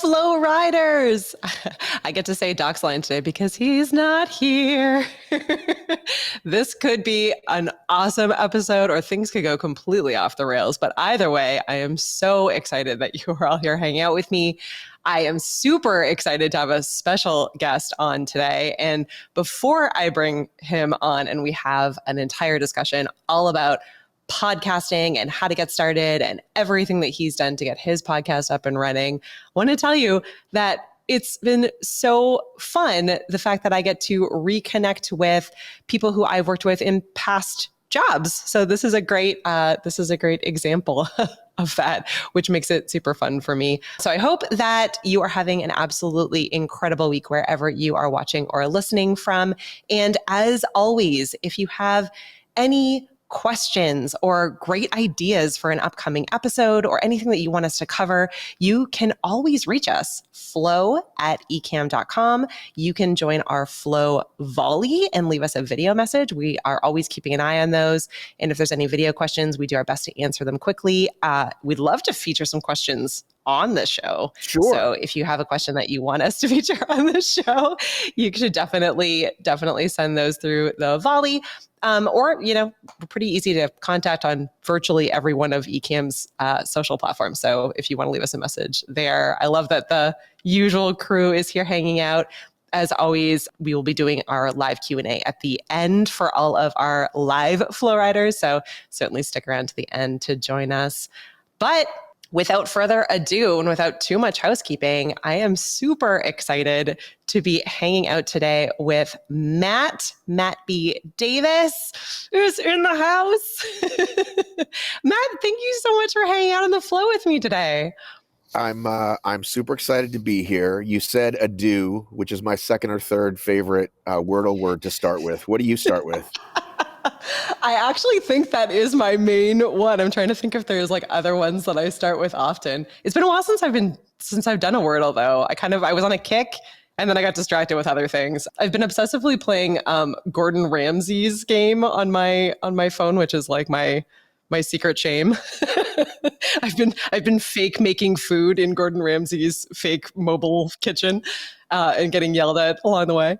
Flow Riders. I get to say Doc's line today because he's not here. This could be an awesome episode or things could go completely off the rails. But either way, I am so excited that you are all here hanging out with me. I am super excited to have a special guest on today. And before I bring him on and we have an entire discussion all about podcasting and how to get started and everything that he's done to get his podcast up and running, I want to tell you that it's been so fun, the fact that I get to reconnect with people who I've worked with in past jobs. So this is a great example of that, which makes it super fun for me. So I hope that you are having an absolutely incredible week wherever you are watching or listening from. And as always, if you have any questions or great ideas for an upcoming episode or anything that you want us to cover, you can always reach us, flow@ecamm.com. You can join our Flow Volley and leave us a video message. We are always keeping an eye on those. And if there's any video questions, we do our best to answer them quickly. We'd love to feature some questions on the show. Sure. So if you have a question that you want us to feature on the show, you should definitely send those through the Volley. Or, we're pretty easy to contact on virtually every one of Ecamm's social platforms. So if you want to leave us a message there, I love that the usual crew is here hanging out. As always, we will be doing our live Q&A at the end for all of our live Flow Riders. So certainly stick around to the end to join us. But without further ado and without too much housekeeping, I am super excited to be hanging out today with Matt B. Davis, who's in the house. Matt, thank you so much for hanging out on the flow with me today. I'm super excited to be here. You said adieu, which is my second or third favorite Wordle word to start with. What do you start with? I actually think that is my main one. I'm trying to think if there's like other ones that I start with often. It's been a while since I've done a Wordle though. I was on a kick and then I got distracted with other things. I've been obsessively playing Gordon Ramsay's game on my phone, which is like my secret shame. I've been fake making food in Gordon Ramsay's fake mobile kitchen and getting yelled at along the way.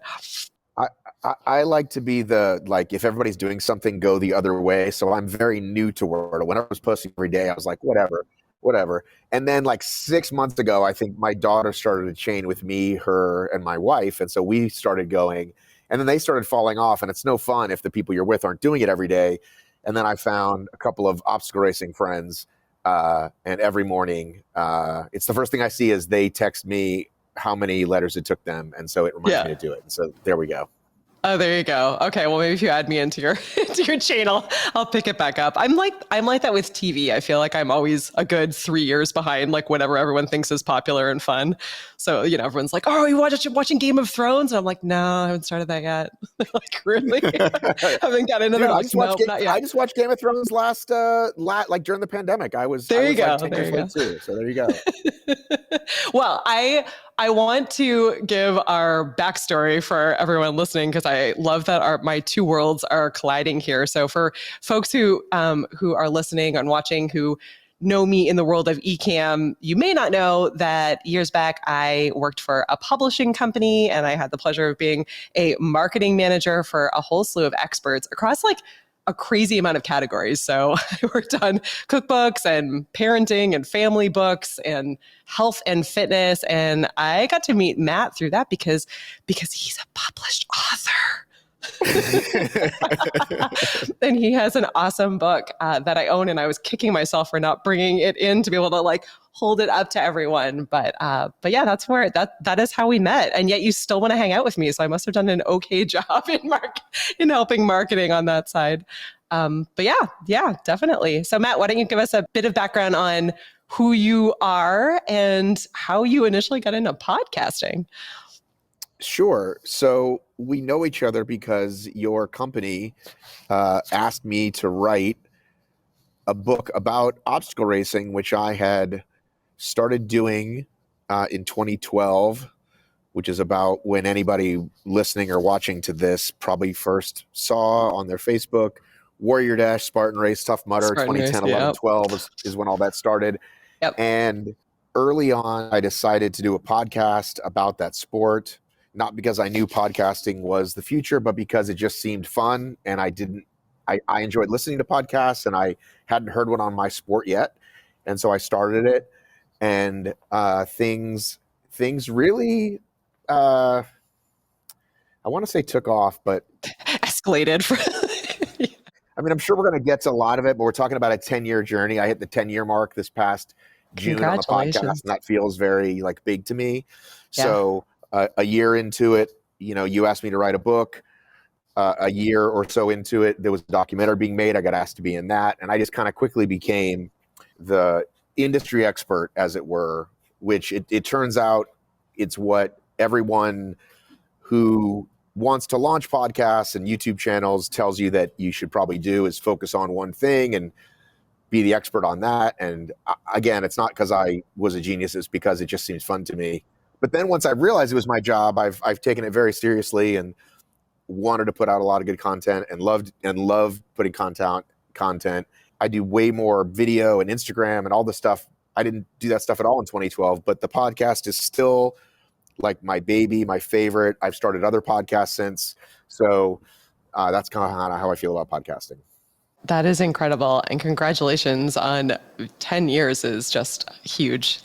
I like to be if everybody's doing something, go the other way. So I'm very new to Wordle. When I was posting every day, I was like, whatever. And then 6 months ago, I think my daughter started a chain with me, her, and my wife. And so we started going, and then they started falling off. And it's no fun if the people you're with aren't doing it every day. And then I found a couple of obstacle racing friends. And every morning, it's the first thing I see is they text me how many letters it took them. And so it reminds me to do it. And so there we go. Oh, there you go. Okay, well, maybe if you add me into your channel, I'll pick it back up. I'm like that with TV. I feel like I'm always a good 3 years behind, whatever everyone thinks is popular and fun. So everyone's like, "Oh, are you watching Game of Thrones?" And I'm like, "No, I haven't started that yet." Really? Haven't got into that. I just watched Game of Thrones last during the pandemic. I was 10 years late too. So there you go. Well, I want to give our backstory for everyone listening because I love that my two worlds are colliding here. So for folks who are listening and watching who know me in the world of Ecamm, you may not know that years back I worked for a publishing company and I had the pleasure of being a marketing manager for a whole slew of experts across a crazy amount of categories. So I worked on cookbooks and parenting and family books and health and fitness. And I got to meet Matt through that because he's a published author. And he has an awesome book that I own, and I was kicking myself for not bringing it in to be able to hold it up to everyone. But yeah, that's where that is how we met. And yet you still want to hang out with me, so I must have done an okay job in helping marketing on that side. But yeah, definitely. So Matt, why don't you give us a bit of background on who you are and how you initially got into podcasting? Sure. So we know each other because your company asked me to write a book about obstacle racing, which I had started doing in 2012, which is about when anybody listening or watching to this probably first saw on their Facebook, Warrior Dash, Spartan Race, Tough Mudder, 2010, 11, 12 is when all that started. Yep. And early on, I decided to do a podcast about that sport, not because I knew podcasting was the future, but because it just seemed fun. And I enjoyed listening to podcasts, and I hadn't heard one on my sport yet. And so I started it, and things really, I want to say took off, but escalated. I mean, I'm sure we're going to get to a lot of it, but we're talking about a 10-year journey. I hit the 10-year mark this past June on the podcast, and that feels very like big to me. Yeah. So a year into it, you asked me to write a book. A year or so into it, there was a documentary being made. I got asked to be in that, and I just kind of quickly became the industry expert, as it were, which it turns out it's what everyone who wants to launch podcasts and YouTube channels tells you that you should probably do, is focus on one thing and be the expert on that. And again, it's not because I was a genius, it's because it just seems fun to me. But then once I realized it was my job, I've taken it very seriously and wanted to put out a lot of good content, and loved putting content. I do way more video and Instagram and all the stuff. I didn't do that stuff at all in 2012, but the podcast is still like my baby, my favorite. I've started other podcasts since. So that's kind of how I feel about podcasting. That is incredible. And congratulations on 10 years is just huge.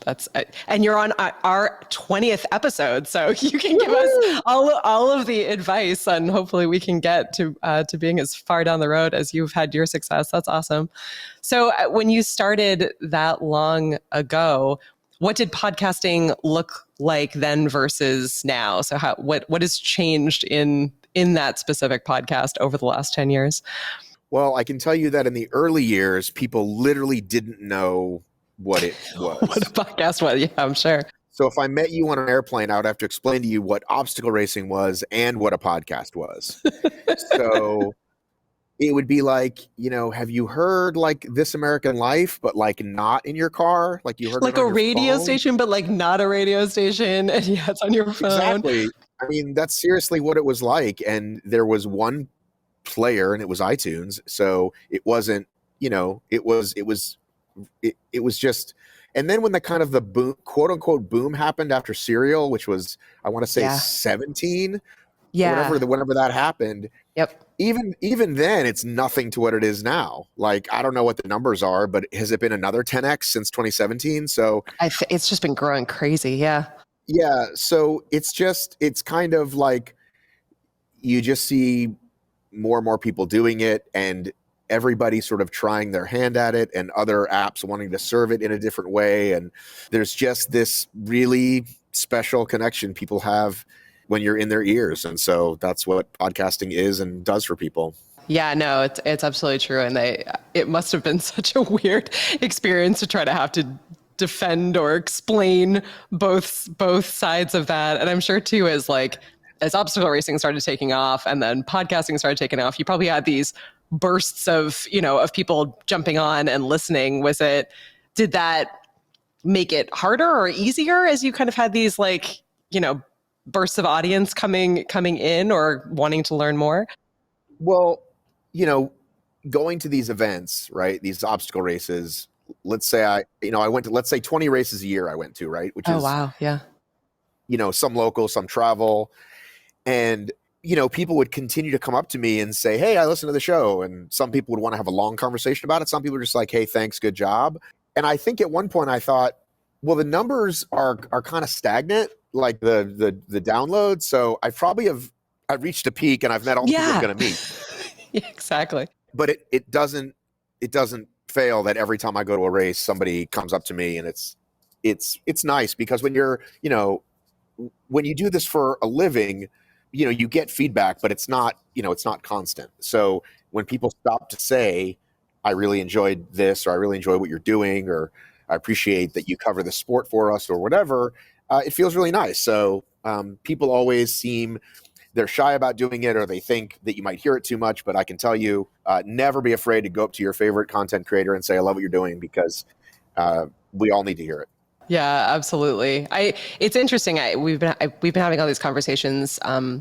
And you're on our 20th episode. So you can give us all of the advice, and hopefully we can get to being as far down the road as you've had your success. That's awesome. So when you started that long ago, what did podcasting look like then versus now? So what has changed in that specific podcast over the last 10 years? Well, I can tell you that in the early years, people literally didn't know what it was. What a podcast was, yeah, I'm sure. So if I met you on an airplane, I would have to explain to you what obstacle racing was and what a podcast was. So it would be like, have you heard like This American Life, but like not in your car? Like you heard like a radio station, but like not a radio station. And yeah, it's on your phone. Exactly. I mean, that's seriously what it was like. And there was one player, and it was iTunes. So it wasn't, it was just, and then when the kind of the boom, quote unquote boom happened after Serial, which was, I want to say 17, whenever that happened. Yep. Even then it's nothing to what it is now. Like, I don't know what the numbers are, but has it been another 10x since 2017? So it's just been growing crazy. Yeah. Yeah. So it's kind of like, you just see more and more people doing it, and everybody sort of trying their hand at it, and other apps wanting to serve it in a different way. And there's just this really special connection people have when you're in their ears. And so that's what podcasting is and does for people. Yeah, no, it's absolutely true. And it must have been such a weird experience to try to have to defend or explain both sides of that. And I'm sure too, as obstacle racing started taking off and then podcasting started taking off, you probably had these bursts of people jumping on and listening. Did that make it harder or easier as you kind of had these bursts of audience coming in or wanting to learn more? Well, going to these events, right? These obstacle races, let's say I went to, let's say 20 races a year I went to, right? Which is, wow. Yeah. Some local, some travel. And, people would continue to come up to me and say, hey, I listened to the show. And some people would want to have a long conversation about it. Some people are just like, hey, thanks, good job. And I think at one point I thought, well, the numbers are kind of stagnant, like the downloads. So I've reached a peak, and I've met all the people I'm going to meet. Yeah, exactly. But it doesn't fail that every time I go to a race, somebody comes up to me, and it's nice, because when you're, when you do this for a living, you get feedback, but it's not constant. So when people stop to say, I really enjoyed this, or I really enjoy what you're doing, or I appreciate that you cover the sport for us, or whatever, it feels really nice. So people always they're shy about doing it, or they think that you might hear it too much. But I can tell you, never be afraid to go up to your favorite content creator and say, I love what you're doing, because we all need to hear it. Yeah, absolutely. It's interesting. We've been having all these conversations,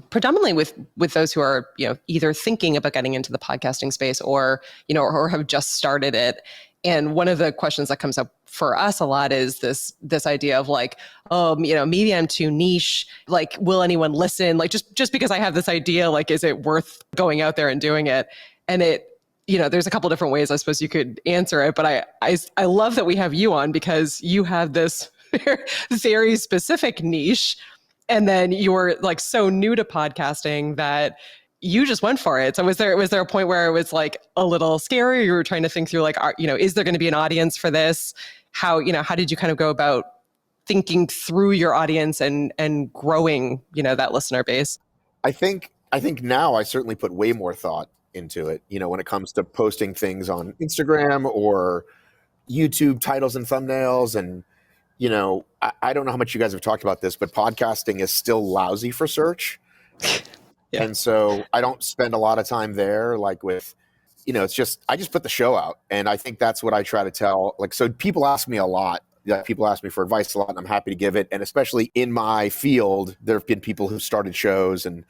predominantly with those who are, either thinking about getting into the podcasting space, or, or have just started it. And one of the questions that comes up for us a lot is this idea of like, oh, maybe I'm too niche. Like, will anyone listen? Like, just because I have this idea, like, is it worth going out there and doing it? And there's a couple different ways I suppose you could answer it. But I love that we have you on, because you have this very specific niche, and then you're like so new to podcasting that you just went for it. So was there a point where it was like a little scary? You were trying to think through like, is there going to be an audience for this? How did you kind of go about thinking through your audience and growing, that listener base? I think now I certainly put way more thought into it, when it comes to posting things on Instagram or YouTube titles and thumbnails. And, I don't know how much you guys have talked about this, but podcasting is still lousy for search. Yeah. And so I don't spend a lot of time there, like with, it's just, I just put the show out. And I think that's what I try to tell. Like, so people ask me a lot. People ask me for advice a lot, and I'm happy to give it. And especially in my field, there have been people who've started shows, and,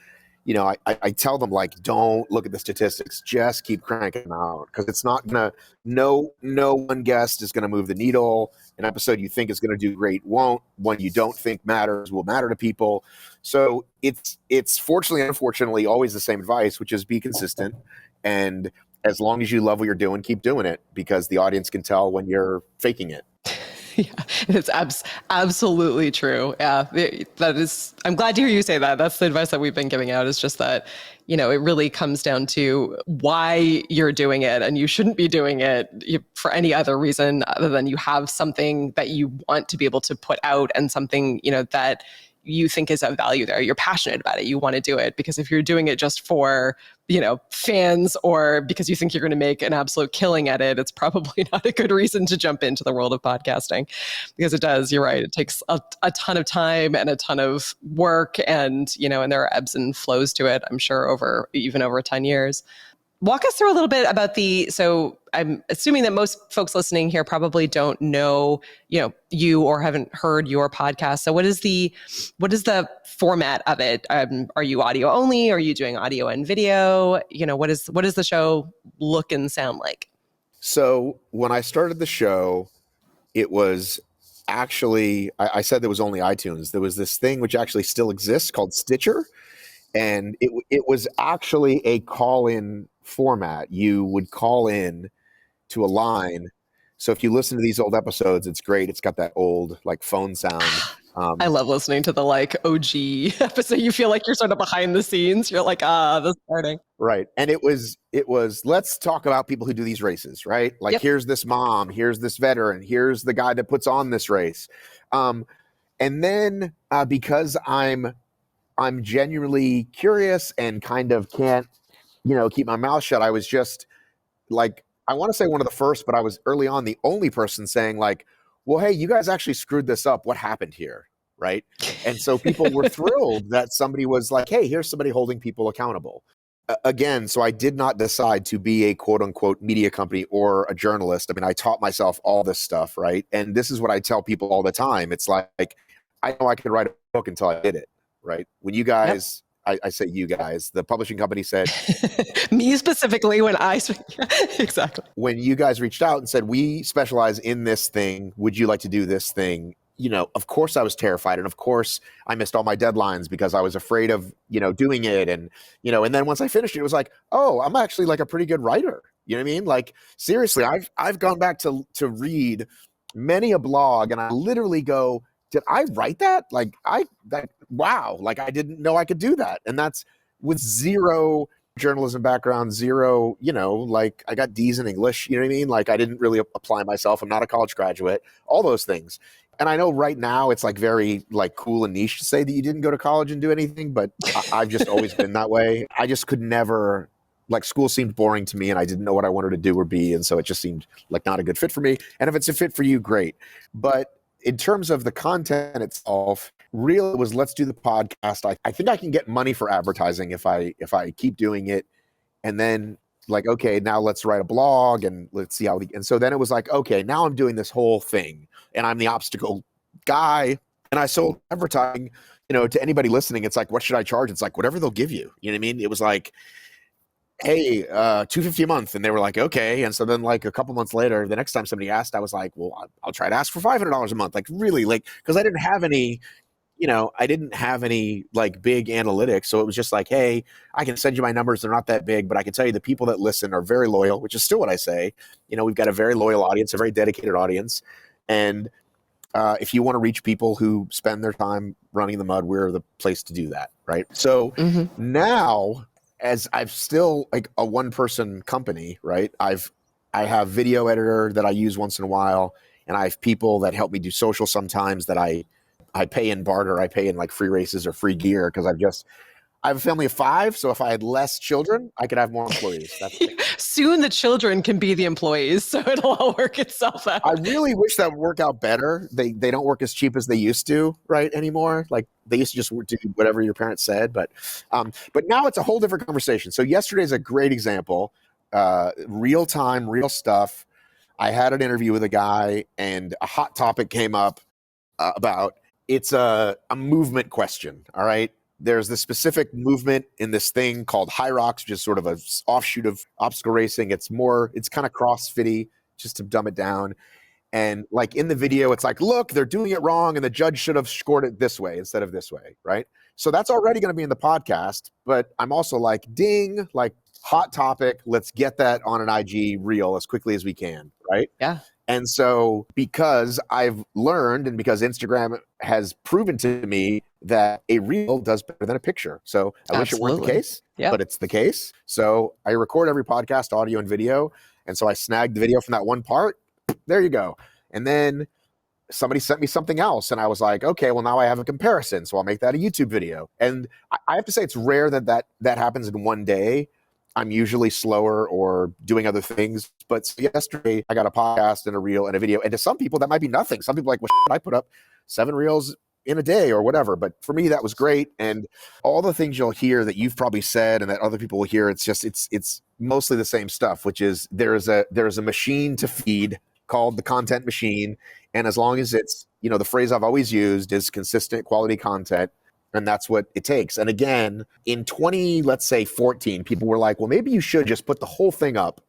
I tell them, like, don't look at the statistics, just keep cranking them out, because it's not gonna, no one guest is gonna move the needle. An episode you think is gonna do great won't. One you don't think matters will matter to people. So it's fortunately and unfortunately always the same advice, which is be consistent. And as long as you love what you're doing, keep doing it, because the audience can tell when you're faking it. Yeah, it's absolutely true. Yeah, that is. I'm glad to hear you say that. That's the advice that we've been giving out. Is just that, it really comes down to why you're doing it, and you shouldn't be doing it for any other reason other than you have something that you want to be able to put out, and something that you think is of value there. You're passionate about it. You want to do it, because if you're doing it just for, fans, or because you think you're going to make an absolute killing at it, it's probably not a good reason to jump into the world of podcasting, because it does, you're right, it takes a ton of time and a ton of work, and, and there are ebbs and flows to it, I'm sure, over 10 years. Walk us through a little bit about so I'm assuming that most folks listening here probably don't know, you or haven't heard your podcast. So what is the format of it? Are you audio only? Are you doing audio and video? What does the show look and sound like? So when I started the show, it was actually, I said there was only iTunes. There was this thing which actually still exists called Stitcher. And it was actually a call-in format. You would call in to a line. So if you listen to these old episodes, it's great. It's got that old like phone sound. I love listening to the like OG episode. You feel like you're sort of behind the scenes. You're like, this is starting. Right. And it was, let's talk about people who do these races, right? Like, yep. Here's this mom, here's this veteran, here's the guy that puts on this race. And then because I'm genuinely curious and kind of can't, keep my mouth shut, I was just like, I want to say one of the first, but I was early on the only person saying like, well, hey, you guys actually screwed this up. What happened here? Right. And so people were thrilled that somebody was like, hey, here's somebody holding people accountable. Again, so I did not decide to be a quote unquote media company or a journalist. I mean, I taught myself all this stuff. Right. And this is what I tell people all the time. It's like, I know I could write a book until I did it. Right. When you guys, yep. I say you guys, the publishing company said, me specifically, when exactly. When you guys reached out and said, we specialize in this thing, would you like to do this thing? Of course I was terrified. And of course I missed all my deadlines because I was afraid of, doing it. And, and then once I finished it, it was like, oh, I'm actually like a pretty good writer. You know what I mean? Like, seriously, I've gone back to read many a blog, and I literally go, did I write that? Wow. Like, I didn't know I could do that. And that's with zero journalism background, zero, like I got D's in English, you know what I mean? Like, I didn't really apply myself. I'm not a college graduate, all those things. And I know right now it's like very like cool and niche to say that you didn't go to college and do anything, but I've just always been that way. I just could never, like, school seemed boring to me, and I didn't know what I wanted to do or be. And so it just seemed like not a good fit for me. And if it's a fit for you, great. But in terms of the content itself, really was, let's do the podcast. I think I can get money for advertising if I keep doing it. And then like, okay, now let's write a blog and let's see and so then it was like, okay, now I'm doing this whole thing and I'm the obstacle guy. And I sold advertising, to anybody listening. It's like, what should I charge? It's like, whatever they'll give you. You know what I mean? It was like, hey, $250 a month. And they were like, okay. And so then like a couple months later, the next time somebody asked, I was like, well, I'll try to ask for $500 a month. Like really, like, cause I didn't have any, I didn't have any like big analytics. So it was just like, hey, I can send you my numbers. They're not that big, but I can tell you the people that listen are very loyal, which is still what I say. We've got a very loyal audience, a very dedicated audience. And if you want to reach people who spend their time running the mud, we're the place to do that. Right. So now, as I've still like a one-person company, right? I have video editor that I use once in a while, and I have people that help me do social sometimes that I pay in barter. I pay in like free races or free gear because I have a family of 5. So if I had less children, I could have more employees. That's the thing. Soon the children can be the employees, so it'll all work itself out. I really wish that would work out better. They don't work as cheap as they used to, right, anymore. Like they used to just do whatever your parents said, but now it's a whole different conversation. So yesterday's a great example. Real time, real stuff. I had an interview with a guy, and a hot topic came up about it's a movement question. All right. There's this specific movement in this thing called High Rocks, which is sort of an offshoot of obstacle racing. It's kind of CrossFit-y, just to dumb it down. And like in the video, it's like, look, they're doing it wrong, and the judge should have scored it this way instead of this way, right? So that's already going to be in the podcast. But I'm also like, ding, like hot topic. Let's get that on an IG reel as quickly as we can, right? Yeah. And so because I've learned and because Instagram has proven to me that a reel does better than a picture. So I wish it weren't the case, but it's the case. So I record every podcast, audio and video. And so I snagged the video from that one part. There you go. And then somebody sent me something else. And I was like, okay, well, now I have a comparison. So I'll make that a YouTube video. And I have to say it's rare that happens in one day. I'm usually slower or doing other things. But yesterday I got a podcast and a reel and a video. And to some people that might be nothing. Some people are like, well, I put up 7 reels in a day or whatever. But for me, that was great. And all the things you'll hear that you've probably said and that other people will hear, it's mostly the same stuff, which is there's a machine to feed called the content machine. And as long as it's, the phrase I've always used is consistent quality content. And that's what it takes. And again, in 2014, people were like, well, maybe you should just put the whole thing up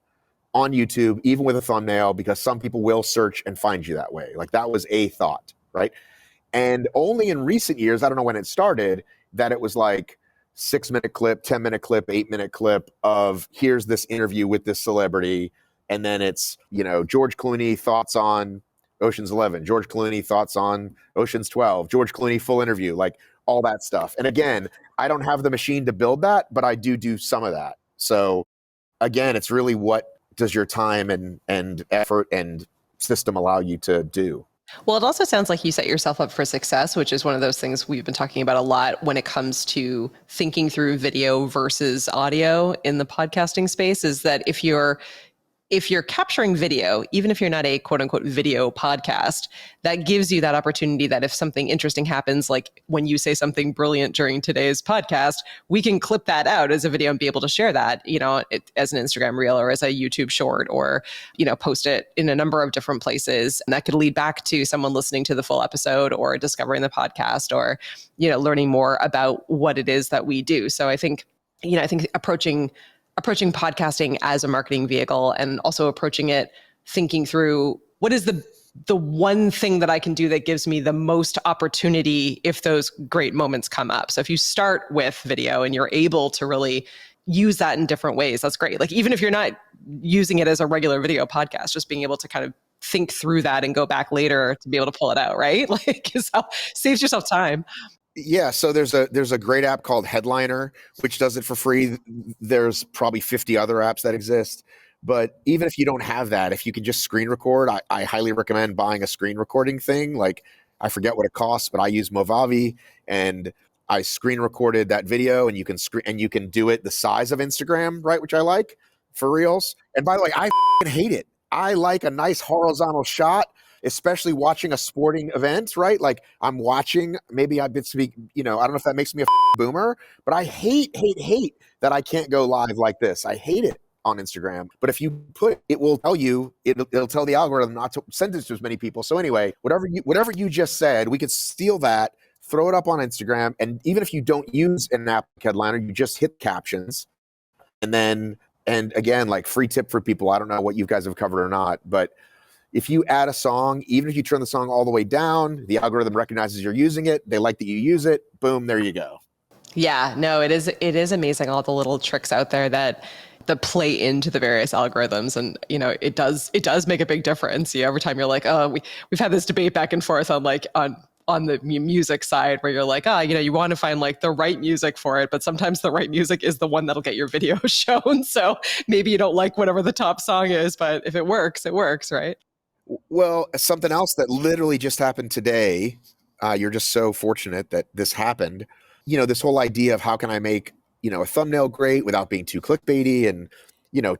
on YouTube, even with a thumbnail, because some people will search and find you that way. Like that was a thought, right? And only in recent years, I don't know when it started, that it was like 6-minute clip, 10-minute clip, 8-minute clip of here's this interview with this celebrity. And then it's, George Clooney thoughts on Ocean's 11, George Clooney thoughts on Ocean's 12, George Clooney full interview, like all that stuff. And again, I don't have the machine to build that, but I do some of that. So again, it's really what does your time and effort and system allow you to do? Well, it also sounds like you set yourself up for success, which is one of those things we've been talking about a lot when it comes to thinking through video versus audio in the podcasting space, is that if you're capturing video, even if you're not a quote unquote video podcast, that gives you that opportunity that if something interesting happens, like when you say something brilliant during today's podcast, we can clip that out as a video and be able to share that, as an Instagram reel or as a YouTube short or, post it in a number of different places. And that could lead back to someone listening to the full episode or discovering the podcast or, learning more about what it is that we do. So I think approaching podcasting as a marketing vehicle and also approaching it thinking through what is the one thing that I can do that gives me the most opportunity if those great moments come up. So if you start with video and you're able to really use that in different ways, that's great. Like even if you're not using it as a regular video podcast, just being able to kind of think through that and go back later to be able to pull it out, right? Like saves yourself time. Yeah, so there's a great app called Headliner, which does it for free. There's probably 50 other apps that exist. But even if you don't have that, if you can just screen record, I highly recommend buying a screen recording thing. Like I forget what it costs, but I use Movavi and I screen recorded that video and you can do it the size of Instagram, right? Which I like for reels. And by the way, I hate it. I like a nice horizontal shot, especially watching a sporting event, right? Like I'm watching, maybe I've been speaking, I don't know if that makes me a boomer, but I hate that I can't go live like this. I hate it on Instagram. But if you it will tell you, it'll tell the algorithm not to send it to as many people. So anyway, whatever you just said, we could steal that, throw it up on Instagram. And even if you don't use an app like Headliner, you just hit captions And then, and again, like free tip for people, I don't know what you guys have covered or not, but if you add a song, even if you turn the song all the way down, the algorithm recognizes you're using it. They like that you use it. Boom, there you go. Yeah, no, it is amazing all the little tricks out there that play into the various algorithms, and it does make a big difference. Every time you're like, oh, we've had this debate back and forth on like on the music side where you're like, you want to find like the right music for it, but sometimes the right music is the one that'll get your video shown. So maybe you don't like whatever the top song is, but if it works, right? Well, something else that literally just happened today. You're just so fortunate that this happened. This whole idea of how can I make, a thumbnail great without being too clickbaity, and,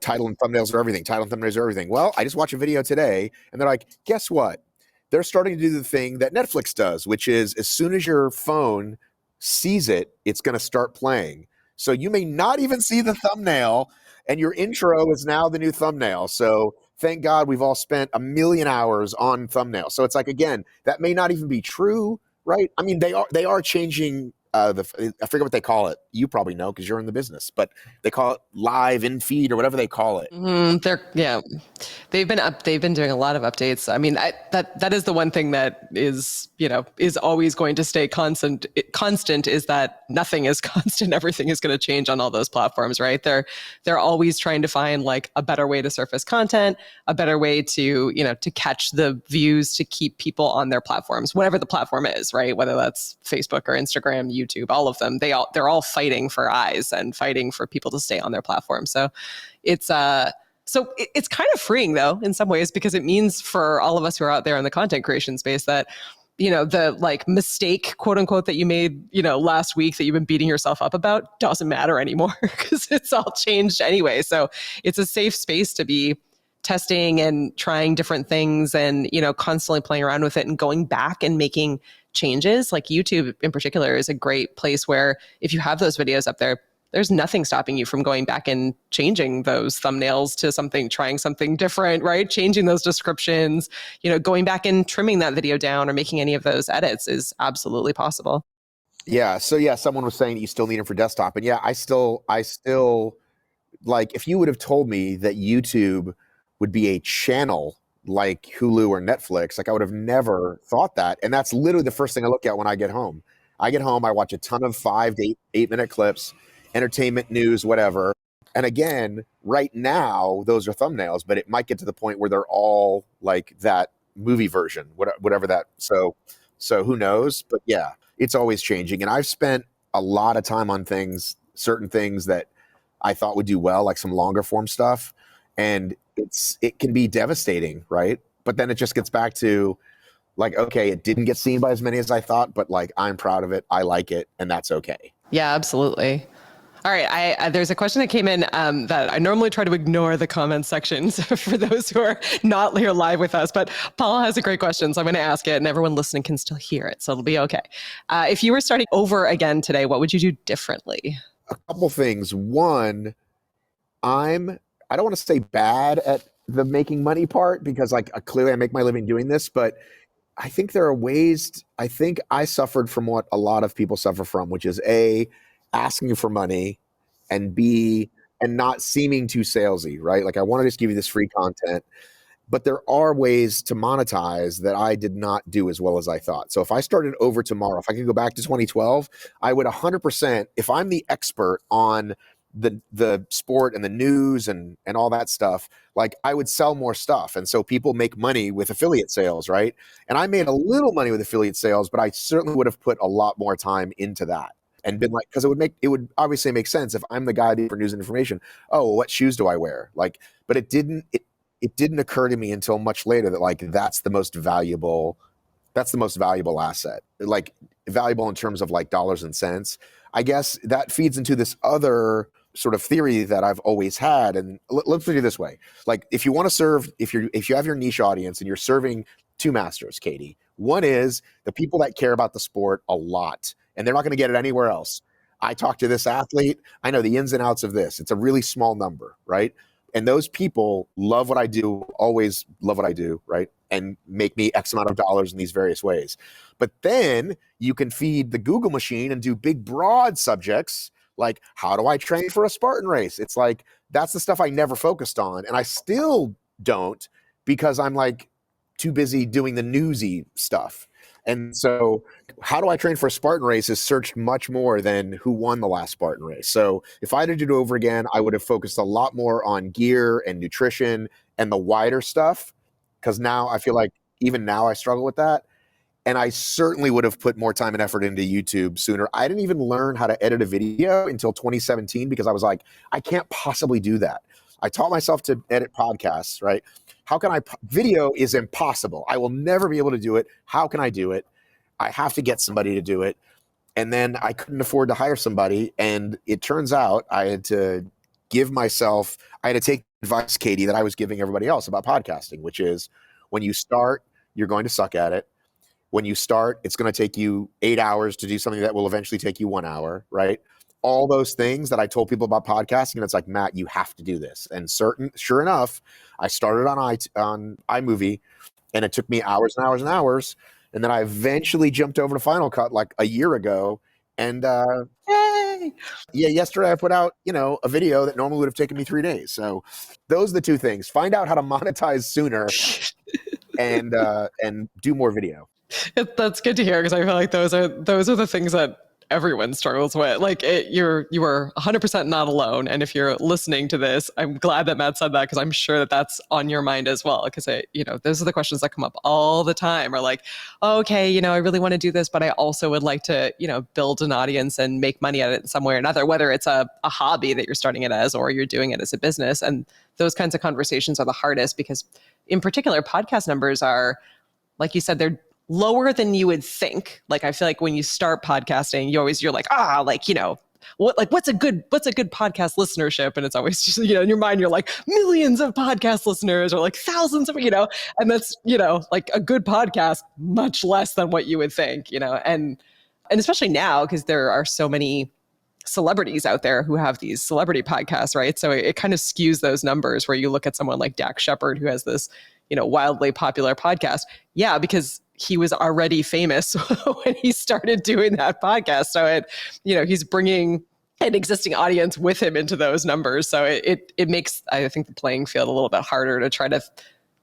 title and thumbnails are everything. Title and thumbnails are everything. Well, I just watched a video today and they're like, guess what? They're starting to do the thing that Netflix does, which is as soon as your phone sees it, it's going to start playing. So you may not even see the thumbnail, and your intro is now the new thumbnail. So thank God we've all spent a million hours on thumbnails. So it's like, again, that may not even be true, right? I mean, they are changing I forget what they call it. You probably know because you're in the business, but they call it live in feed or whatever they call it. They've been doing a lot of updates. I mean, that is the one thing that is always going to stay constant. Constant is that nothing is constant. Everything is going to change on all those platforms, right? They're always trying to find like a better way to surface content, a better way to to catch the views, to keep people on their platforms, whatever the platform is, right? Whether that's Facebook or Instagram, YouTube, all of them. They're all fighting for eyes and fighting for people to stay on their platform. So it's it's kind of freeing though in some ways, because it means for all of us who are out there in the content creation space that the like mistake, quote unquote, that you made last week that you've been beating yourself up about doesn't matter anymore because it's all changed anyway. So it's a safe space to be testing and trying different things and constantly playing around with it and going back and making changes. Like YouTube in particular is a great place where if you have those videos up there, there's nothing stopping you from going back and changing those thumbnails to something, trying something different, right? Changing those descriptions, going back and trimming that video down or making any of those edits is absolutely possible. Yeah. So yeah, someone was saying that you still need them for desktop, and yeah, I still like, if you would have told me that YouTube would be a channel like Hulu or Netflix, like I would have never thought that. And that's literally the first thing I look at when I get home. I get home, I watch a ton of 5 to 8 minute clips, entertainment, news, whatever. And again, right now, those are thumbnails, but it might get to the point where they're all like that movie version, whatever that. So who knows? But yeah, it's always changing. And I've spent a lot of time on certain things that I thought would do well, like some longer form stuff. And it can be devastating, right? But then it just gets back to like, okay, it didn't get seen by as many as I thought, but like, I'm proud of it. I like it. And that's okay. Yeah, absolutely. All right. There's a question that came in that I normally try to ignore the comment sections for those who are not here live with us. But Paul has a great question, so I'm going to ask it, and everyone listening can still hear it, so it'll be okay. If you were starting over again today, what would you do differently? A couple things. One, I don't want to say bad at the making money part, because like clearly I make my living doing this, but I think there are ways. I think I suffered from what a lot of people suffer from, which is A, asking for money, and B, and not seeming too salesy, right? Like I want to just give you this free content, but there are ways to monetize that I did not do as well as I thought. So if I started over tomorrow, if I could go back to 2012, I would 100%, if I'm the expert on the sport and the news and all that stuff, like I would sell more stuff. And so people make money with affiliate sales, right? And I made a little money with affiliate sales, but I certainly would have put a lot more time into that and been like, because it would obviously make sense if I'm the guy for news and information. Oh, what shoes do I wear? Like, but it didn't occur to me until much later that like that's the most valuable asset, like valuable in terms of like dollars and cents. I guess that feeds into this other sort of theory that I've always had. And let's put it this way. Like if you want to serve, if you have your niche audience and you're serving two masters, Katie, one is the people that care about the sport a lot, and they're not going to get it anywhere else. I talk to this athlete. I know the ins and outs of this. It's a really small number, right? And those people love what I do, always love what I do, right? And make me X amount of dollars in these various ways. But then you can feed the Google machine and do big, broad subjects Like, how do I train for a Spartan race? It's like, that's the stuff I never focused on. And I still don't, because I'm like too busy doing the newsy stuff. And so how do I train for a Spartan race is searched much more than who won the last Spartan race. So if I had to do it over again, I would have focused a lot more on gear and nutrition and the wider stuff. Because now I feel like even now I struggle with that. And I certainly would have put more time and effort into YouTube sooner. I didn't even learn how to edit a video until 2017 because I was like, I can't possibly do that. I taught myself to edit podcasts, right? How can I? Video is impossible. I will never be able to do it. How can I do it? I have to get somebody to do it. And then I couldn't afford to hire somebody. And it turns out I had to take advice, Katie, that I was giving everybody else about podcasting, which is when you start, you're going to suck at it. When you start, it's going to take you 8 hours to do something that will eventually take you 1 hour, right? All those things that I told people about podcasting, and it's like, Matt, you have to do this. And sure enough, I started on iMovie, and it took me hours and hours and hours. And then I eventually jumped over to Final Cut like a year ago. And Yay! Yeah, yesterday I put out, a video that normally would have taken me 3 days. So those are the two things. Find out how to monetize sooner and do more video. That's good to hear, because I feel like those are the things that everyone struggles with. Like you are 100% not alone. And if you're listening to this, I'm glad that Matt said that, because I'm sure that that's on your mind as well. Because those are the questions that come up all the time. Are like, okay, I really want to do this, but I also would like to, build an audience and make money at it in some way or another, whether it's a hobby that you're starting it as, or you're doing it as a business. And those kinds of conversations are the hardest, because in particular, podcast numbers are, like you said, they're lower than you would think. Like, I feel like when you start podcasting, you're like, what's a good podcast listenership? And it's always just, in your mind, you're like millions of podcast listeners, or like thousands of, and that's, like a good podcast, much less than what you would think, and especially now, because there are so many celebrities out there who have these celebrity podcasts, right? So it kind of skews those numbers, where you look at someone like Dax Shepard, who has this, wildly popular podcast. Yeah, because he was already famous when he started doing that podcast. So he's bringing an existing audience with him into those numbers. So it makes, I think, the playing field a little bit harder to try to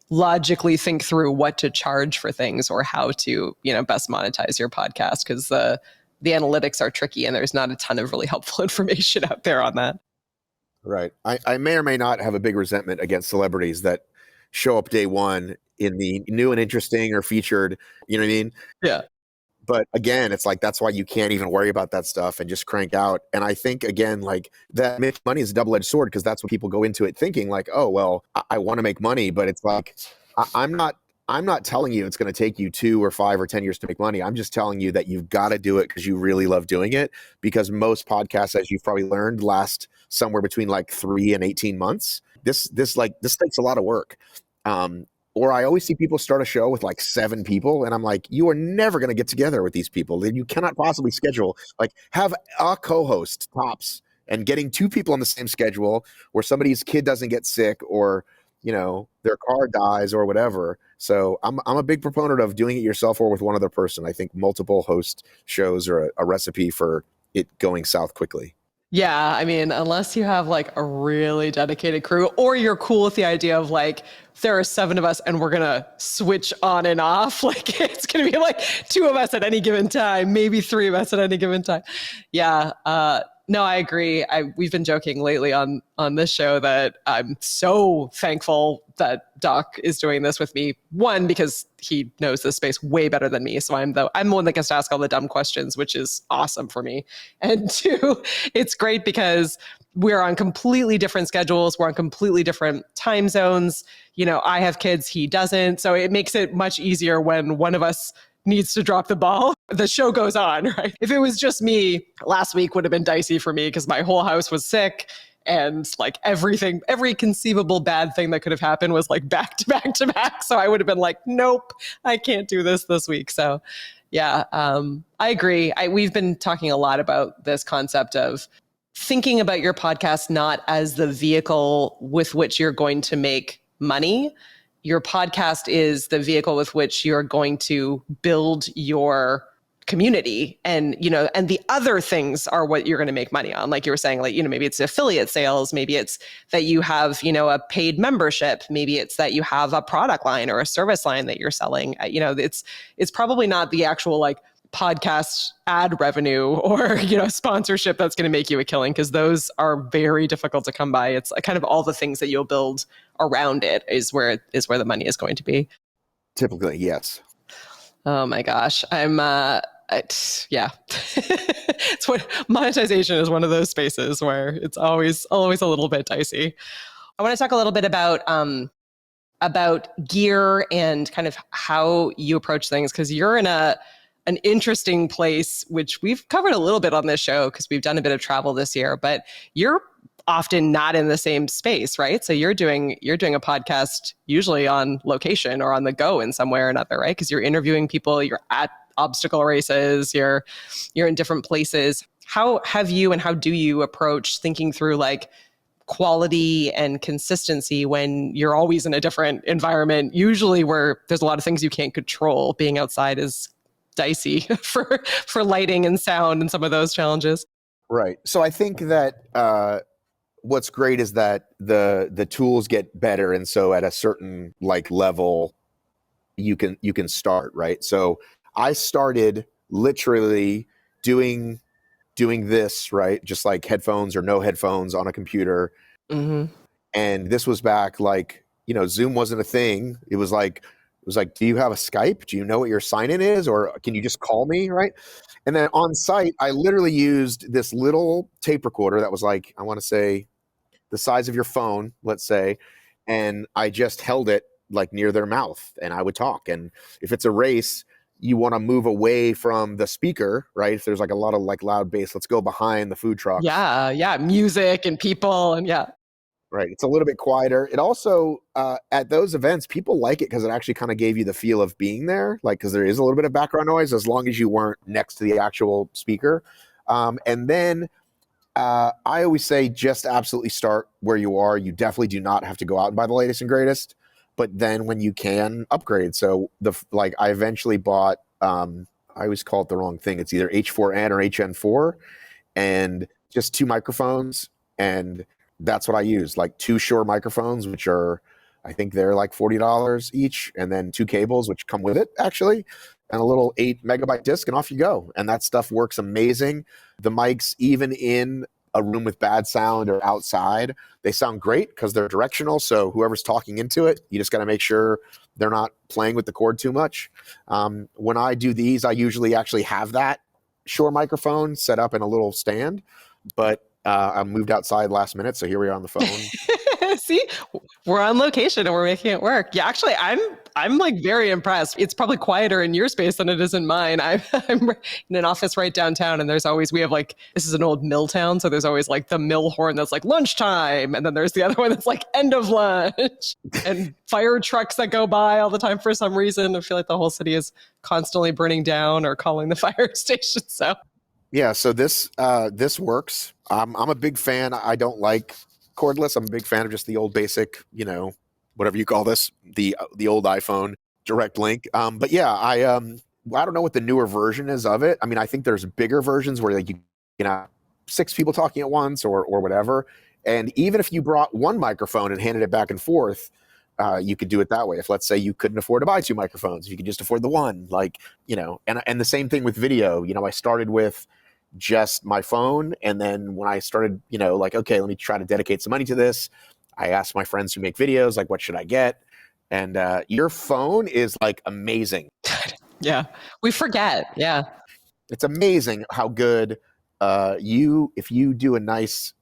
logically think through what to charge for things, or how to, best monetize your podcast, because the analytics are tricky, and there's not a ton of really helpful information out there on that. Right. I may or may not have a big resentment against celebrities that show up day one in the new and interesting or featured, you know what I mean? Yeah. But again, it's like, that's why you can't even worry about that stuff and just crank out. And I think, again, like, that money is a double-edged sword, because that's what people go into it thinking, like, oh, well, I want to make money. But it's like, I'm not telling you it's going to take you 2 or 5 or 10 years to make money. I'm just telling you that you've got to do it because you really love doing it. Because most podcasts, as you've probably learned, last somewhere between like 3 and 18 months. This takes a lot of work. Or I always see people start a show with like 7 people, and I'm like, you are never going to get together with these people. You cannot possibly schedule, like, have a co-host tops, and getting 2 people on the same schedule, where somebody's kid doesn't get sick, or their car dies, or whatever. So I'm a big proponent of doing it yourself or with one other person. I think multiple host shows are a recipe for it going south quickly. Yeah, I mean, unless you have like a really dedicated crew, or you're cool with the idea of like, there are 7 of us and we're going to switch on and off. Like, it's going to be like 2 of us at any given time, maybe 3 of us at any given time. Yeah. No, I agree. We've been joking lately on this show that I'm so thankful that Doc is doing this with me. 1, because he knows this space way better than me. So I'm the one that gets to ask all the dumb questions, which is awesome for me. And 2, it's great because we're on completely different schedules. We're on completely different time zones. I have kids, he doesn't. So it makes it much easier when one of us needs to drop the ball. The show goes on, right? If it was just me, last week would have been dicey for me, because my whole house was sick, and like every conceivable bad thing that could have happened was like back to back to back. So I would have been like, nope, I can't do this week. So yeah, I agree. We've been talking a lot about this concept of thinking about your podcast not as the vehicle with which you're going to make money. Your podcast is the vehicle with which you're going to build your community, and and the other things are what you're going to make money on. Like you were saying, like maybe it's affiliate sales, maybe it's that you have a paid membership, maybe it's that you have a product line or a service line that you're selling. It's probably not the actual like podcast ad revenue or sponsorship that's going to make you a killing, because those are very difficult to come by. It's kind of all the things that you'll build around it is where the money is going to be. Typically, yes. Oh my gosh. Yeah. It's what monetization is, one of those spaces where it's always a little bit dicey. I want to talk a little bit about gear and kind of how you approach things, because you're in an interesting place, which we've covered a little bit on this show because we've done a bit of travel this year, but you're often not in the same space, right? So you're doing a podcast usually on location or on the go in some way or another, right? Because you're interviewing people, you're at obstacle races, you're in different places. How have you and how do you approach thinking through like quality and consistency when you're always in a different environment, usually where there's a lot of things you can't control? Being outside is dicey for lighting and sound and some of those challenges. Right. So I think that what's great is that the tools get better, and so at a certain like level you can start, right? So I started literally doing this, right? Just like headphones or no headphones on a computer. Mm-hmm. And this was back like, Zoom wasn't a thing. It was like, do you have a Skype? Do you know what your sign-in is? Or can you just call me, right? And then on site, I literally used this little tape recorder that was like, I want to say the size of your phone, let's say. And I just held it like near their mouth and I would talk. And if it's a race, you want to move away from the speaker, right? If there's like a lot of like loud bass, let's go behind the food truck. Yeah. Music and people and yeah. Right. It's a little bit quieter. It also, at those events, people like it because it actually kind of gave you the feel of being there, like, because there is a little bit of background noise as long as you weren't next to the actual speaker. And then I always say just absolutely start where you are. You definitely do not have to go out and buy the latest and greatest, but then when you can, upgrade. So I eventually bought, I always call it the wrong thing. It's either H4n or HN4 and just 2 microphones, and that's what I use, like 2 Shure microphones, which are, I think they're like $40 each, and then 2 cables, which come with it actually, and a little 8 megabyte disc, and off you go. And that stuff works amazing. The mics, even in a room with bad sound or outside, they sound great because they're directional. So whoever's talking into it, you just got to make sure they're not playing with the cord too much. When I do these, I usually actually have that Shure microphone set up in a little stand, but I moved outside last minute, so here we are on the phone. See, we're on location and we're making it work. Yeah, actually, I'm like very impressed. It's probably quieter in your space than it is in mine. I'm in an office right downtown, and we have like, this is an old mill town, so there's always like the mill horn that's like lunchtime, and then there's the other one that's like end of lunch, and fire trucks that go by all the time for some reason. I feel like the whole city is constantly burning down or calling the fire station. So yeah, so this works. I'm a big fan. I don't like cordless. I'm a big fan of just the old basic, whatever you call this, the old iPhone direct link. But yeah, I don't know what the newer version is of it. I mean, I think there's bigger versions where like you have 6 people talking at once or whatever. And even if you brought one microphone and handed it back and forth, you could do it that way. If let's say you couldn't afford to buy 2 microphones, you could just afford the one, and the same thing with video. I started with just my phone, and then when I started, okay, let me try to dedicate some money to this, I asked my friends who make videos, like, what should I get? And your phone is like amazing. Yeah, we forget. Yeah, it's amazing how good if you do a nice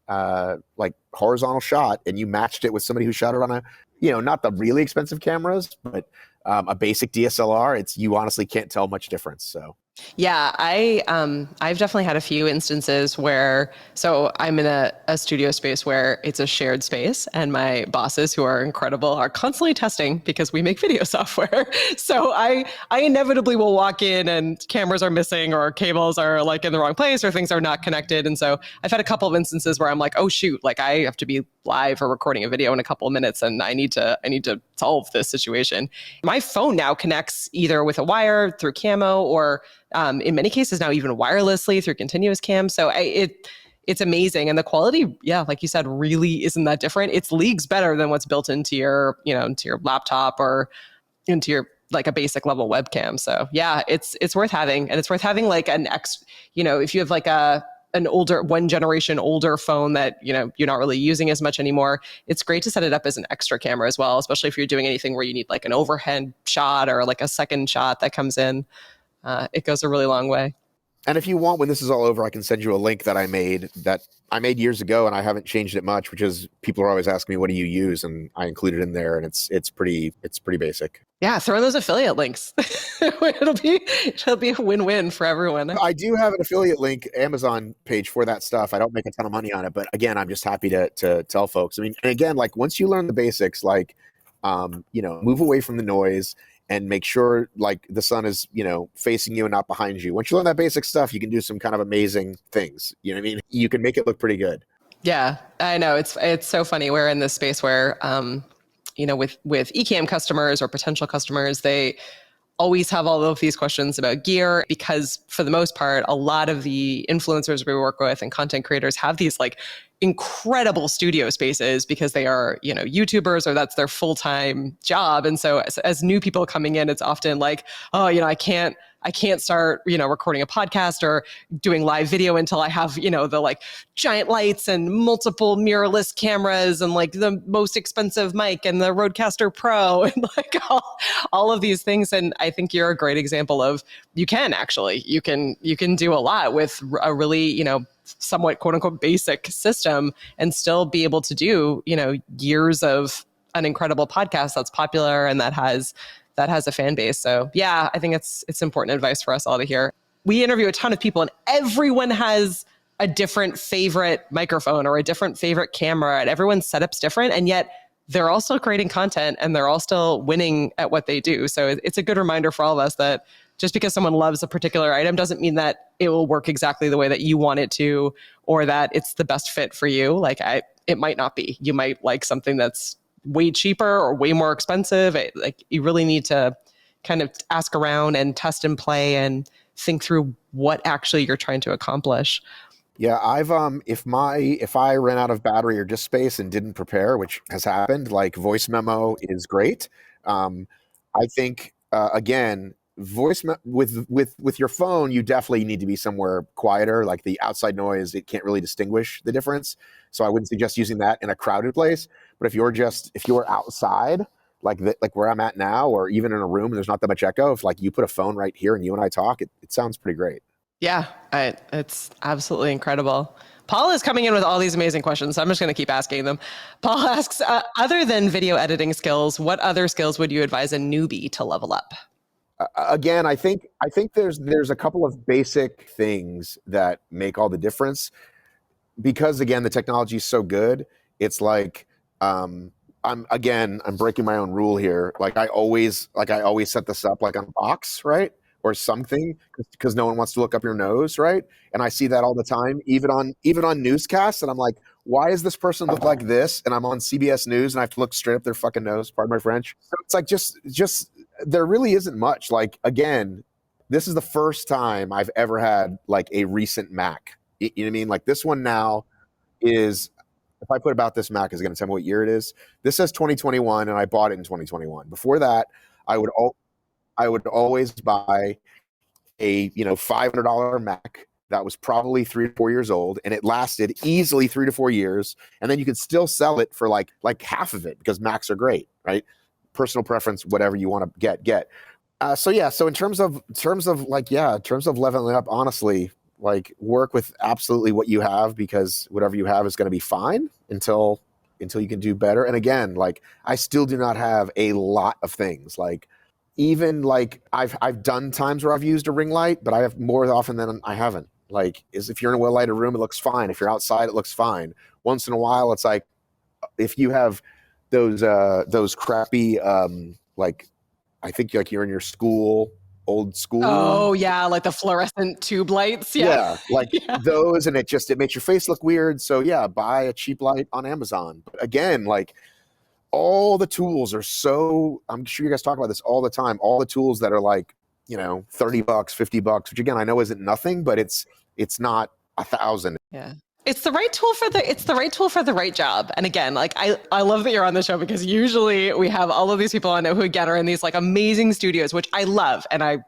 like horizontal shot and you matched it with somebody who shot it on a, not the really expensive cameras, but a basic DSLR, you honestly can't tell much difference. So yeah, I've definitely had a few instances where, so I'm in a studio space where it's a shared space, and my bosses, who are incredible, are constantly testing because we make video software. So I inevitably will walk in and cameras are missing or cables are like in the wrong place or things are not connected. And so I've had a couple of instances where I'm like, oh shoot, like I have to be live or recording a video in a couple of minutes and I need to solve this situation. My my phone now connects either with a wire through camo or in many cases now even wirelessly through continuous cam. So it's amazing. And the quality, yeah, like you said, really isn't that different. It's leagues better than what's built into your, into your laptop or into your like a basic level webcam. So yeah, it's worth having. And it's worth having like if you have like an older, one generation older phone that, you're not really using as much anymore, it's great to set it up as an extra camera as well, especially if you're doing anything where you need like an overhead shot or like a second shot that comes in. It goes a really long way. And if you want, when this is all over, I can send you a link that I made years ago, and I haven't changed it much, which is people are always asking me, what do you use? And I include it in there, and it's pretty basic. Yeah, throw in those affiliate links. it'll be a win-win for everyone. I do have an affiliate link, Amazon page for that stuff. I don't make a ton of money on it, but again, I'm just happy to tell folks. I mean, and again, like once you learn the basics, like move away from the noise and make sure like the sun is, facing you and not behind you. Once you learn that basic stuff, you can do some kind of amazing things. You know what I mean? You can make it look pretty good. Yeah, I know. It's so funny. We're in this space where, with Ecamm customers or potential customers, they always have all of these questions about gear because for the most part, a lot of the influencers we work with and content creators have these like incredible studio spaces because they are, YouTubers or that's their full-time job. And so as new people coming in, it's often like, oh, I can't start, recording a podcast or doing live video until I have, the like giant lights and multiple mirrorless cameras and like the most expensive mic and the Rodecaster Pro and like all of these things. And I think you're a great example of you can do a lot with a really, somewhat quote unquote basic system and still be able to do, years of an incredible podcast that's popular and that has a fan base. So yeah, I think it's important advice for us all to hear. We interview a ton of people and everyone has a different favorite microphone or a different favorite camera and everyone's setup's different. And yet they're all still creating content and they're all still winning at what they do. So it's a good reminder for all of us that just because someone loves a particular item doesn't mean that it will work exactly the way that you want it to, or that it's the best fit for you. Like it might not be. You might like something that's way cheaper or way more expensive. Like you really need to kind of ask around and test and play and think through what actually you're trying to accomplish. Yeah, I've if I ran out of battery or disk space and didn't prepare, which has happened, like voice memo is great. I think again, with your phone, you definitely need to be somewhere quieter. Like the outside noise, it can't really distinguish the difference. So I wouldn't suggest using that in a crowded place. But if you're outside, like where I'm at now, or even in a room and there's not that much echo, if like you put a phone right here and you and I talk, it sounds pretty great. Yeah, it's absolutely incredible. Paul is coming in with all these amazing questions, so I'm just going to keep asking them. Paul asks, other than video editing skills, what other skills would you advise a newbie to level up? Again, I think there's a couple of basic things that make all the difference because again, the technology is so good. It's like I'm breaking my own rule here. Like I always set this up like on a box, right? Or something because no one wants to look up your nose, right? And I see that all the time, even on newscasts. And I'm like, why does this person look like this? And I'm on CBS News and I have to look straight up their fucking nose. Pardon my French. So it's like just there really isn't much. Like again, this is the first time I've ever had like a recent Mac. You know what I mean? Like this one now is. If I put about this Mac, is it going to tell me what year it is? This says 2021, and I bought it in 2021. Before that, I would always buy a $500 Mac that was probably 3 to 4 years old, and it lasted easily 3 to 4 years, and then you could still sell it for like half of it because Macs are great, right? Personal preference, whatever you want to get. So in terms of leveling up, honestly, like work with absolutely what you have because whatever you have is going to be fine until you can do better. And again, like I still do not have a lot of things like. Even like I've done times where I've used a ring light, but I have more often than I haven't. Like if you're in a well lighted room, it looks fine. If you're outside, it looks fine. Once in a while, it's like if you have those crappy like I think like you're in your old school. Oh yeah, like the fluorescent tube lights. Yeah, like those, and it makes your face look weird. So yeah, buy a cheap light on Amazon. But again, like all the tools are so, I'm sure you guys talk about this all the time, all the tools that are like, you know, $30, $50, which again, I know isn't nothing, but it's not 1,000. Yeah. It's the right tool for the right job. And again, like I love that you're on the show because usually we have all of these people I know who again are in these like amazing studios, which I love. And I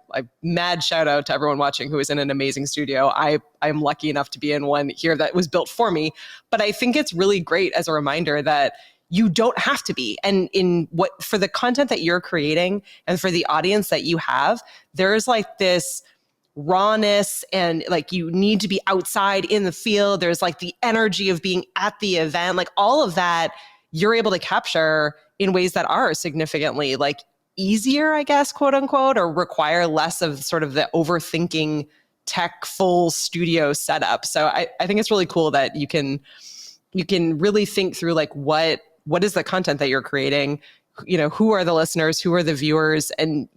mad shout out to everyone watching who is in an amazing studio. I'm lucky enough to be in one here that was built for me. But I think it's really great as a reminder that you don't have to be. And for the content that you're creating and for the audience that you have, there's like this rawness and like you need to be outside in the field. There's like the energy of being at the event, like all of that you're able to capture in ways that are significantly like easier, I guess, quote unquote, or require less of sort of the overthinking tech full studio setup. So I think it's really cool that you can really think through like what is the content that you're creating, you know, who are the listeners, who are the viewers, and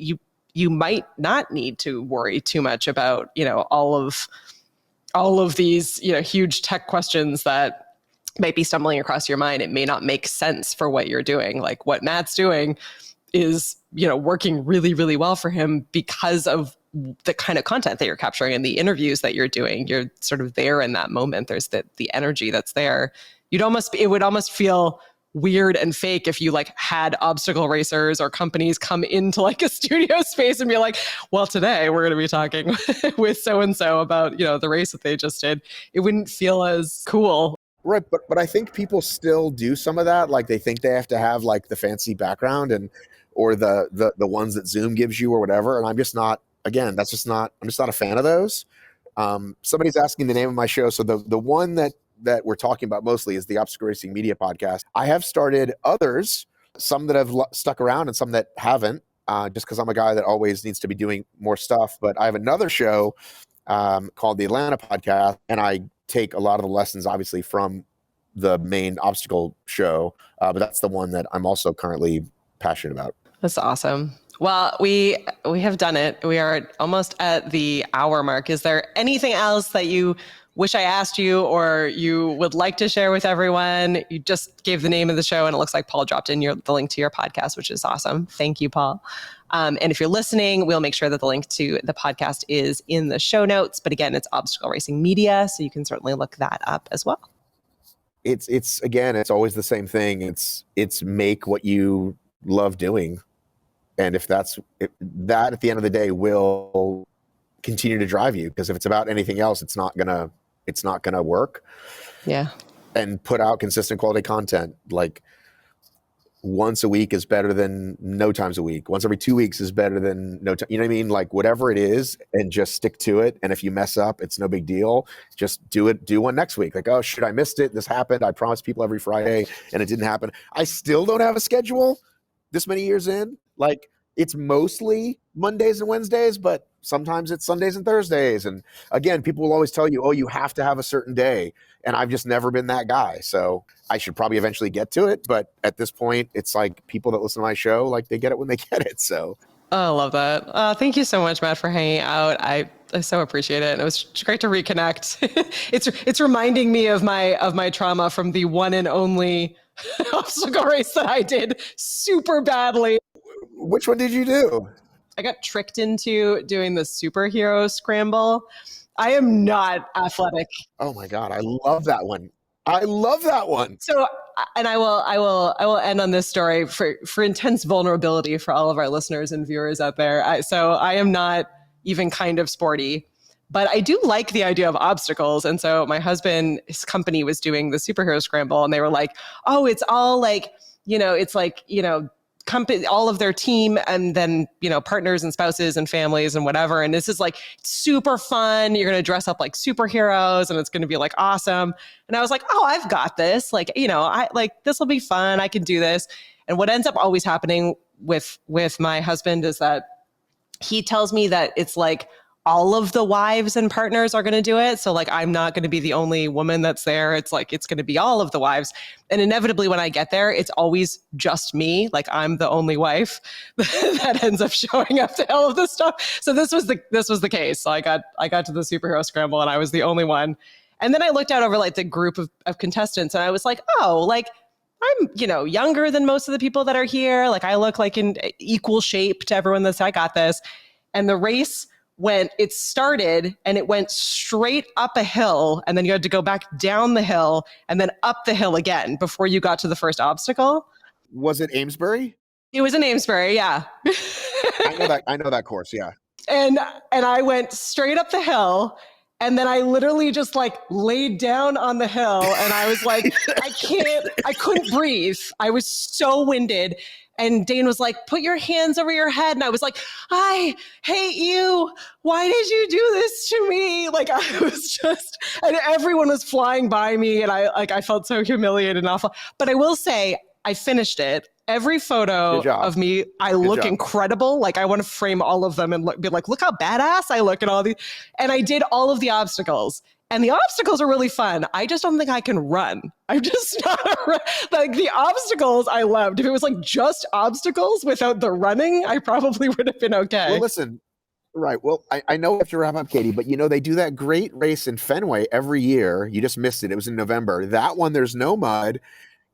you might not need to worry too much about, you know, all of these, you know, huge tech questions that might be stumbling across your mind. It may not make sense for what you're doing. Like what Matt's doing is, you know, working really, really well for him because of the kind of content that you're capturing and the interviews that you're doing. You're sort of there in that moment. There's the energy that's there. It would almost feel weird and fake if you like had obstacle racers or companies come into like a studio space and be like, well, today we're going to be talking with so-and-so about, you know, the race that they just did. It wouldn't feel as cool. Right. But I think people still do some of that. Like they think they have to have like the fancy background or the ones that Zoom gives you or whatever. And I'm just not, again, I'm just not a fan of those. Somebody's asking the name of my show. So the one that we're talking about mostly is the Obstacle Racing Media Podcast. I have started others, some that have stuck around and some that haven't, just because I'm a guy that always needs to be doing more stuff. But I have another show called the Atlanta Podcast, and I take a lot of the lessons, obviously, from the main obstacle show. But that's the one that I'm also currently passionate about. That's awesome. Well, we have done it. We are almost at the hour mark. Is there anything else that you wish I asked you or you would like to share with everyone? You just gave the name of the show and it looks like Paul dropped in the link to your podcast, which is awesome. Thank you, Paul. And if you're listening, we'll make sure that the link to the podcast is in the show notes. But again, it's Obstacle Racing Media, so you can certainly look that up as well. It's again, it's always the same thing. It's make what you love doing. And if that at the end of the day will continue to drive you, because if it's about anything else, it's not gonna work. Yeah. And put out consistent quality content. Like once a week is better than no times a week. Once every 2 weeks is better than no time. You know what I mean? Like whatever it is, and just stick to it. And if you mess up, it's no big deal. Just do it. Do one next week. Like, oh shit, I missed it. This happened. I promised people every Friday and it didn't happen. I still don't have a schedule this many years in. Like it's mostly Mondays and Wednesdays, but sometimes it's Sundays and Thursdays. And again, people will always tell you, oh, you have to have a certain day. And I've just never been that guy. So I should probably eventually get to it. But at this point, it's like people that listen to my show, like they get it when they get it. So oh, I love that. Thank you so much, Matt, for hanging out. I so appreciate it. And it was great to reconnect. It's reminding me of my trauma from the one and only obstacle race that I did super badly. Which one did you do? I got tricked into doing the superhero scramble. I am not athletic. Oh my God. I love that one. I love that one. So, and I will end on this story for intense vulnerability for all of our listeners and viewers out there. So I am not even kind of sporty, but I do like the idea of obstacles. And so my his company was doing the superhero scramble and they were like, oh, it's all like, it's like, company, all of their team, and then, partners and spouses and families and whatever. And this is like super fun. You're going to dress up like superheroes and it's going to be like awesome. And I was like, oh, I've got this. Like, I like, this will be fun. I can do this. And what ends up always happening with my husband is that he tells me that it's like all of the wives and partners are going to do it. So like, I'm not going to be the only woman that's there. It's like, it's going to be all of the wives. And inevitably when I get there, it's always just me. Like I'm the only wife that ends up showing up to all of this stuff. So this was the case. So I got to the superhero scramble and I was the only one. And then I looked out over like the group of contestants and I was like, oh, like I'm, younger than most of the people that are here. Like I look like in equal shape to everyone that's I got this. And the race it started and it went straight up a hill. And then you had to go back down the hill and then up the hill again before you got to the first obstacle. Was it Amesbury? It was in Amesbury, yeah. I know that course, yeah. And I went straight up the hill. And then I literally just like laid down on the hill and I was like, I couldn't breathe. I was so winded. And Dane was like, put your hands over your head. And I was like, I hate you. Why did you do this to me? Like I was just, and everyone was flying by me. And I felt so humiliated and awful. But I will say, I finished it. Every photo of me, I look incredible. Like I want to frame all of them and be like, look how badass I look and all these. And I did all of the obstacles. And the obstacles are really fun. I just don't think I can run. I'm just not like the obstacles I loved. If it was like just obstacles without the running, I probably would have been okay. Well, listen. Right. Well, I know we have to wrap up, Katie, but they do that great race in Fenway every year. You just missed it. It was in November. That one, there's no mud.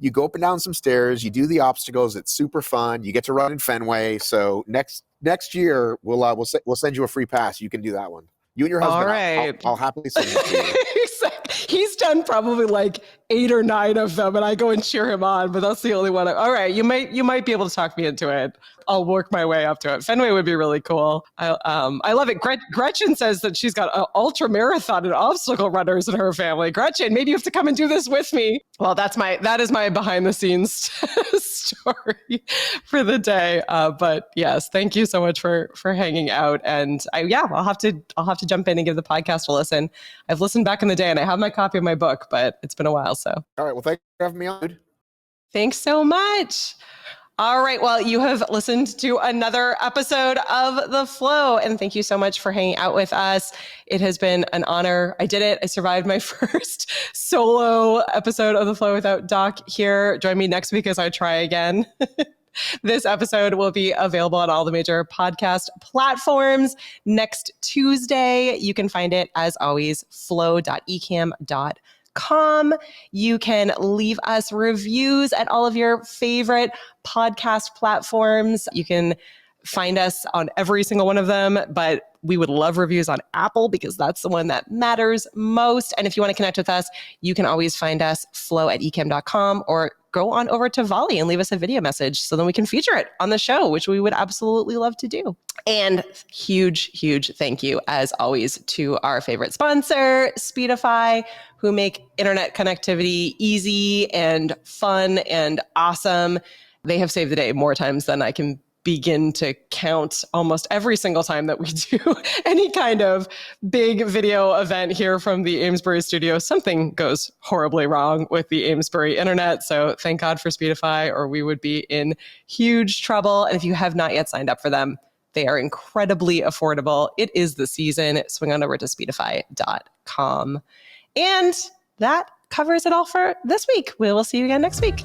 You go up and down some stairs. You do the obstacles. It's super fun. You get to run in Fenway. So next year, we'll send you a free pass. You can do that one. You and your husband. All right. I'll happily send it to you. He's done probably like 8 or 9 of them, and I go and cheer him on. But that's the only one. All right, you might be able to talk me into it. I'll work my way up to it. Fenway would be really cool. I love it. Gretchen says that she's got an ultra marathon and obstacle runners in her family. Gretchen, maybe you have to come and do this with me. Well, that is my behind the scenes story for the day. But yes, thank you so much for hanging out. And I'll have to jump in and give the podcast a listen. I've listened back in the day and I have my copy of my book, but it's been a while. So all right. Well, thanks for having me on. Thanks so much. All right. Well, you have listened to another episode of The Flow, and thank you so much for hanging out with us. It has been an honor. I did it. I survived my first solo episode of The Flow without Doc here. Join me next week as I try again. This episode will be available on all the major podcast platforms next Tuesday. You can find it, as always, flow.ecamm.com. You can leave us reviews at all of your favorite podcast platforms. You can find us on every single one of them, but we would love reviews on Apple because that's the one that matters most. And if you want to connect with us, you can always find us flow@ecamm.com or go on over to Volley and leave us a video message so then we can feature it on the show, which we would absolutely love to do. And huge thank you, as always, to our favorite sponsor, Speedify, who make internet connectivity easy and fun and awesome. They have saved the day more times than I can begin to count. Almost every single time that we do any kind of big video event here from the Amesbury studio, something goes horribly wrong with the Amesbury internet. So thank God for Speedify, or we would be in huge trouble. And if you have not yet signed up for them, they are incredibly affordable. It is the season. Swing on over to speedify.com. And that covers it all for this week. We will see you again next week.